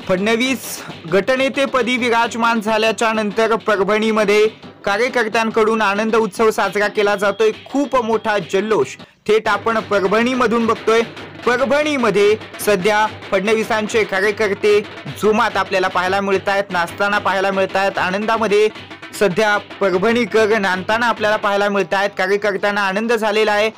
फडणवीस गटनेतेपदी विराजमान झाल्याच्या नंतर परभणीमध्ये कार्यकर्त्यांकडून आनंद उत्सव साजरा केला जातोय। खूप मोठा जल्लोष थेट आपण परभणीमधून बघतोय। परभणीमध्ये सध्या फडणवीसांचे कार्यकर्ते जोमात आपल्याला पाहायला मिळत आहेत, नाचताना पाहायला मिळत आहेत। आनंदामध्ये सध्या परभणीकर नांदताना आपल्याला पाहायला मिळत आहेत। कार्यकर्त्यांना आनंद झालेला आहे।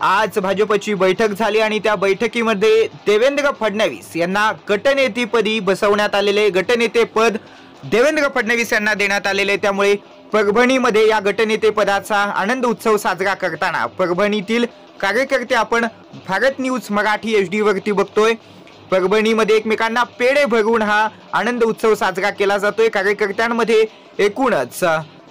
आज भाजपची बैठक झाली आणि त्या बैठकीमध्ये देवेंद्र फडणवीस यांना गटनेतेपदी बसवण्यात आलेले, गटनेते पद देवेंद्र फडणवीस यांना देण्यात आलेले। त्यामुळे परभणीमध्ये या गटनेते पदाचा आनंद उत्सव साजरा करताना परभणीतील कार्यकर्ते आपण भारत न्यूज मराठी HD वरती बघतोय। परभणीमध्ये एकमेकांना पेढे भरून हा आनंद उत्सव साजरा केला जातोय। कार्यकर्त्यांमध्ये एकूणच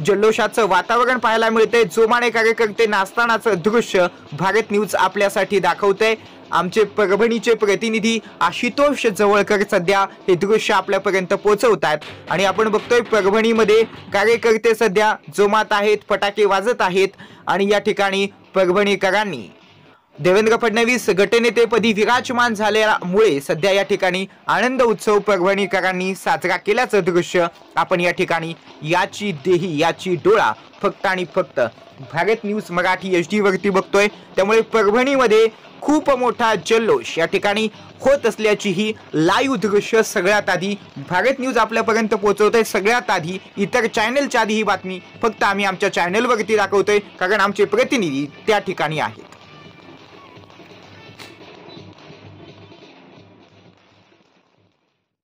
जल्लोषाचं वातावरण पाहायला मिळतंय। जोमाने कार्यकर्ते नाचतानाचं दृश्य भारत न्यूज आपल्यासाठी दाखवतंय। आमचे परभणीचे प्रतिनिधी आशुतोष जवळकर सध्या हे दृश्य आपल्यापर्यंत पोहोचवतात आणि आपण बघतोय परभणीमध्ये कार्यकर्ते सध्या जोमात आहेत, फटाके वाजत आहेत आणि या ठिकाणी परभणीकरांनी देवेंद्र फडणवीस गटनेतेपदी विराजमान झाल्यामुळे सध्या या ठिकाणी आनंद उत्सव परभणीकरांनी साजरा केल्याचं दृश्य आपण या ठिकाणी याची देही याची डोळा फक्त आणि फक्त भारत न्यूज मराठी HD वरती बघतोय। त्यामुळे परभणीमध्ये खूप मोठा जल्लोष या ठिकाणी होत असल्याची ही लाईव्ह दृश्य सगळ्यात आधी भारत न्यूज आपल्यापर्यंत पोहोचवतोय। सगळ्यात आधी इतर चॅनलच्या आधी ही बातमी फक्त आम्ही आमच्या चॅनलवरती दाखवतोय, कारण आमचे प्रतिनिधी त्या ठिकाणी आहेत।